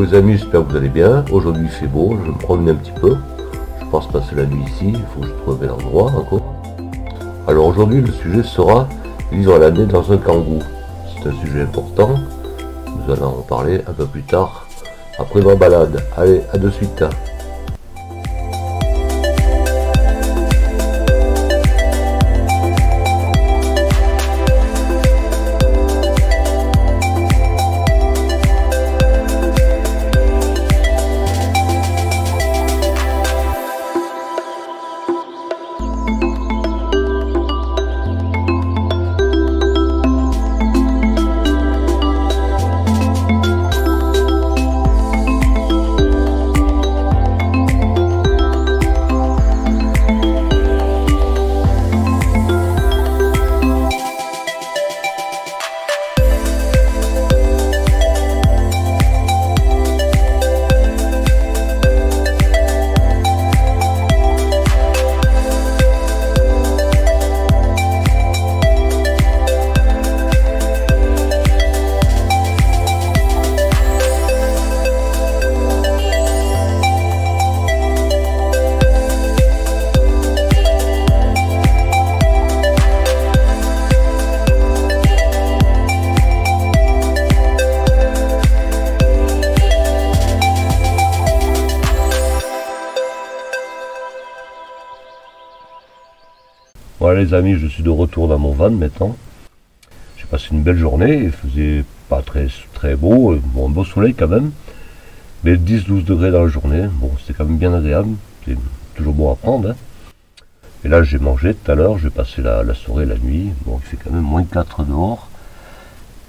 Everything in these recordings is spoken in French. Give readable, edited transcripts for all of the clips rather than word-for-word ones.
les amis, j'espère que vous allez bien. Aujourd'hui il fait beau, je me promène un petit peu. Je pense passer la nuit ici, il faut que je trouve un endroit encore. Alors aujourd'hui le sujet sera vivre l'année dans un kangou. C'est un sujet important, nous allons en parler un peu plus tard, après ma balade. Allez, à de suite. Voilà les amis, je suis de retour dans mon van maintenant. J'ai passé une belle journée, il faisait pas très beau, bon, un beau soleil quand même, mais 10-12 degrés dans la journée, bon c'était quand même bien agréable, c'est toujours bon à prendre. Hein. Et là j'ai mangé tout à l'heure, j'ai passé la soirée, la nuit, bon il fait quand même moins 4 dehors,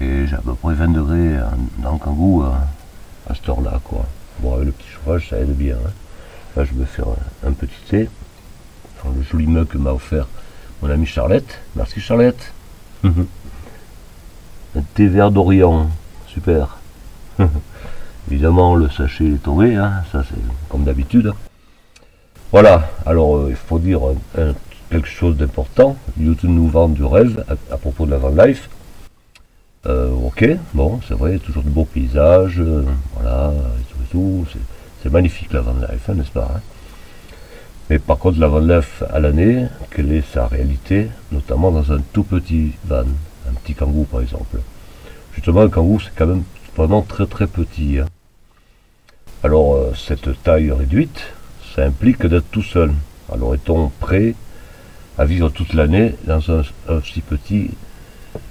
et j'ai à peu près 20 degrés dans le kangou à cette heure là quoi. Bon avec le petit chauffage ça aide bien. Hein. Là je vais faire un petit thé, enfin, le joli mug que m'a offert mon amie Charlotte. Merci Charlotte. Un thé vert d'Orient. Super. Évidemment le sachet est tombé, hein. Ça c'est comme d'habitude. Voilà, alors il faut dire quelque chose d'important. YouTube nous vend du rêve à propos de la van life. Ok, bon c'est vrai, toujours de beaux paysages, voilà, et tout. C'est magnifique la van life, hein, n'est-ce pas hein. Mais par contre, la van life à l'année, quelle est sa réalité, notamment dans un tout petit van, un petit kangou par exemple. Justement, un kangou, c'est quand même vraiment très petit. Hein. Alors, cette taille réduite, ça implique d'être tout seul. Alors, est-on prêt à vivre toute l'année dans un si petit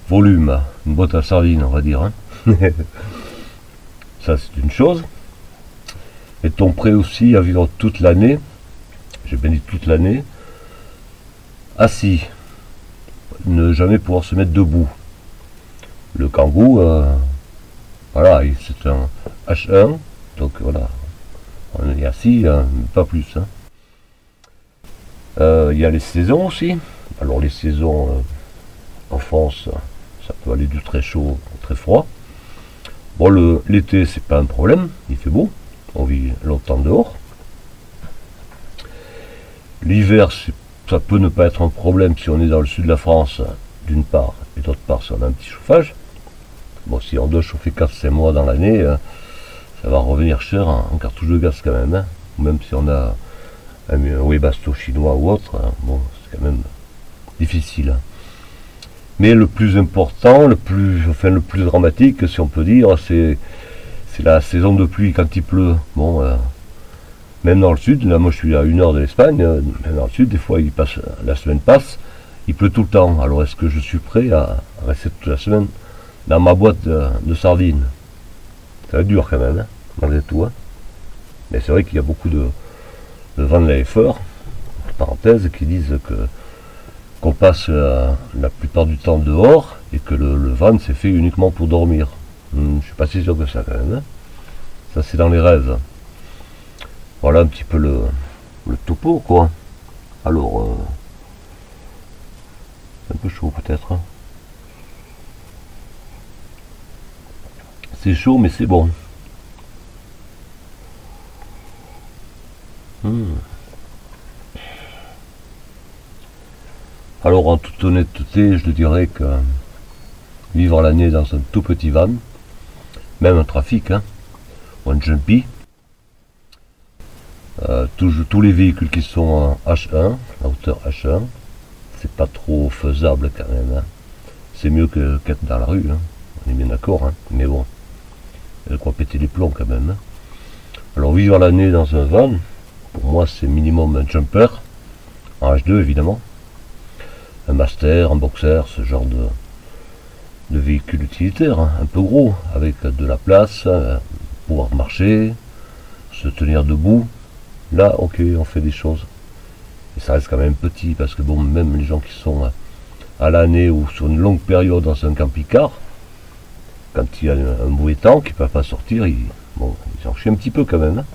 volume, une boîte à sardines, on va dire. Hein. Ça, c'est une chose. Est-on prêt aussi à vivre toute l'année? J'ai bien dit toute l'année, assis, ne jamais pouvoir se mettre debout. Le kangou, voilà, c'est un H1, donc voilà, on est assis, pas plus. Hein. Il y a les saisons aussi. Alors les saisons en France, ça peut aller du très chaud au très froid. Bon, l'été, c'est pas un problème, il fait beau, on vit longtemps dehors. L'hiver, ça peut ne pas être un problème si on est dans le sud de la France, d'une part, et d'autre part, si on a un petit chauffage. Bon, si on doit chauffer 4-5 mois dans l'année, ça va revenir cher en cartouche de gaz quand même. Hein. Même si on a un Webasto chinois ou autre, hein, bon, c'est quand même difficile. Hein. Mais le plus important, le plus dramatique, si on peut dire, c'est la saison de pluie quand il pleut. Bon. Même dans le sud, là moi je suis à 1 heure de l'Espagne, même dans le sud, des fois la semaine passe, il pleut tout le temps. Alors est-ce que je suis prêt à rester toute la semaine dans ma boîte de sardines? Ça va être dur quand même, hein, malgré tout. Hein. Mais c'est vrai qu'il y a beaucoup de van lifers, parenthèse, qui disent qu'on passe la plupart du temps dehors et que le van c'est fait uniquement pour dormir. Je suis pas si sûr que ça quand même. Hein. Ça c'est dans les rêves. Voilà un petit peu le topo quoi. Alors c'est un peu chaud peut-être. Hein. C'est chaud mais c'est bon. Alors en toute honnêteté, je dirais que vivre l'année dans un tout petit van, même un trafic, hein, un jumpy. Tous les véhicules qui sont en H1, à hauteur H1, c'est pas trop faisable quand même. Hein. C'est mieux qu'être dans la rue, hein. On est bien d'accord, hein. Mais bon, il y a de quoi péter les plombs quand même. Hein. Alors vivre l'année dans un van, pour moi c'est minimum un jumper, en H2 évidemment, un master, un boxer, ce genre de véhicule utilitaire, hein, un peu gros, avec de la place, pouvoir marcher, se tenir debout. Là, ok, on fait des choses. Et ça reste quand même petit, parce que bon, même les gens qui sont à l'année ou sur une longue période dans un camping-car, quand il y a un mauvais temps, qu'ils ne peuvent pas sortir, ils en chient un petit peu quand même. Hein.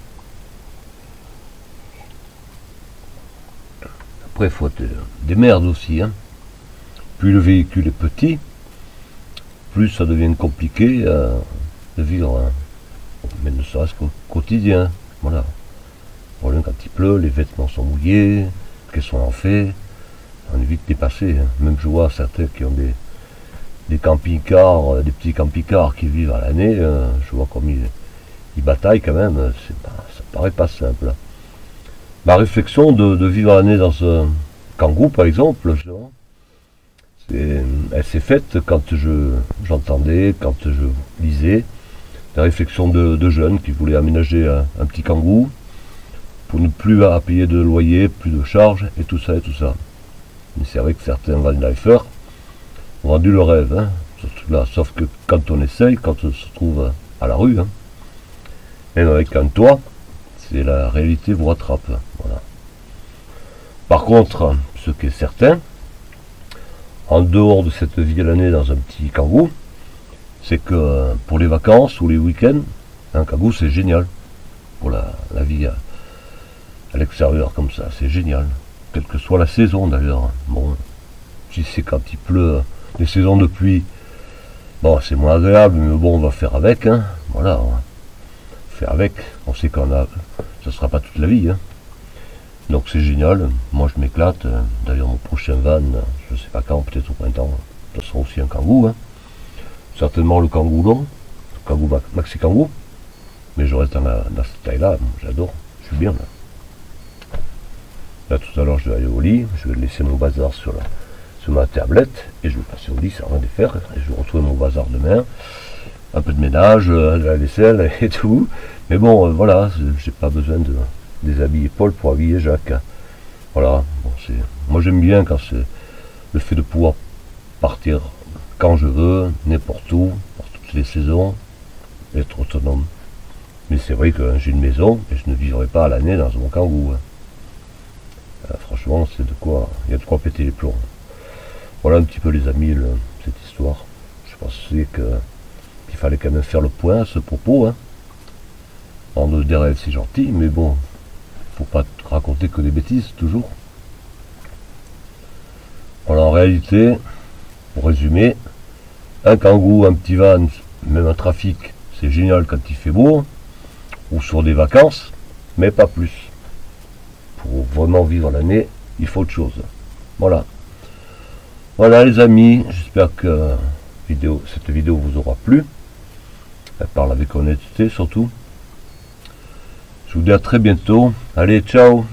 Après, il faut être des merdes aussi. Hein. Plus le véhicule est petit, plus ça devient compliqué de vivre, hein. Mais ne serait-ce qu'au quotidien. Voilà. Voilà, quand il pleut, les vêtements sont mouillés, qu'est-ce qu'on en fait? On est vite dépassé. Hein. Même je vois certains qui ont des camping-cars, des petits camping-cars qui vivent à l'année, je vois comme ils bataillent quand même, ça paraît pas simple. Hein. Ma réflexion de vivre à l'année dans un kangou par exemple, elle s'est faite quand j'entendais, quand je lisais des réflexions de jeunes qui voulaient aménager un petit kangou pour ne plus à payer de loyer, plus de charges et tout ça et tout ça. Mais c'est vrai que certains vanlifers ont vendu le rêve, hein, là, sauf que quand on essaye, quand on se trouve à la rue, hein, et avec un toit, c'est la réalité vous rattrape. Voilà. Par contre, ce qui est certain, en dehors de cette vie à l'année dans un petit kangou, c'est que pour les vacances ou les week-ends, un kangou c'est génial. Pour la vie à l'extérieur comme ça, c'est génial. Quelle que soit la saison d'ailleurs. Bon, si c'est quand il pleut, les saisons de pluie, bon c'est moins agréable, mais bon on va faire avec. Hein. Voilà, on va faire avec. On sait qu'on a, ça sera pas toute la vie. Hein. Donc c'est génial. Moi je m'éclate. D'ailleurs mon prochain van, je sais pas quand, peut-être au printemps, ça sera aussi un kangou. Hein. Certainement le kangou long, le kangou maxi kangou, mais je reste dans cette taille-là. J'adore. Je suis bien là. Là tout à l'heure je vais aller au lit, je vais laisser mon bazar sur ma tablette et je vais passer au lit sans rien défaire et je vais retrouver mon bazar demain, un peu de ménage, de la vaisselle et tout, mais bon voilà, j'ai pas besoin de déshabiller Paul pour habiller Jacques. Voilà, bon, moi j'aime bien quand c'est le fait de pouvoir partir quand je veux, n'importe où, pour toutes les saisons, être autonome. Mais c'est vrai que j'ai une maison et je ne vivrai pas à l'année dans mon kangou. Hein. Franchement, il y a de quoi péter les plombs. Voilà un petit peu les amis, cette histoire. Je pensais qu'il fallait quand même faire le point à ce propos. Hein. En des rêves, c'est gentil, mais bon, faut pas raconter que des bêtises, toujours. Voilà, en réalité, pour résumer, un kangou, un petit van, même un trafic, c'est génial quand il fait beau, ou sur des vacances, mais pas plus. Pour vraiment vivre l'année, il faut autre chose. Voilà. Voilà les amis, j'espère que cette vidéo vous aura plu. Elle parle avec honnêteté surtout. Je vous dis à très bientôt. Allez, ciao!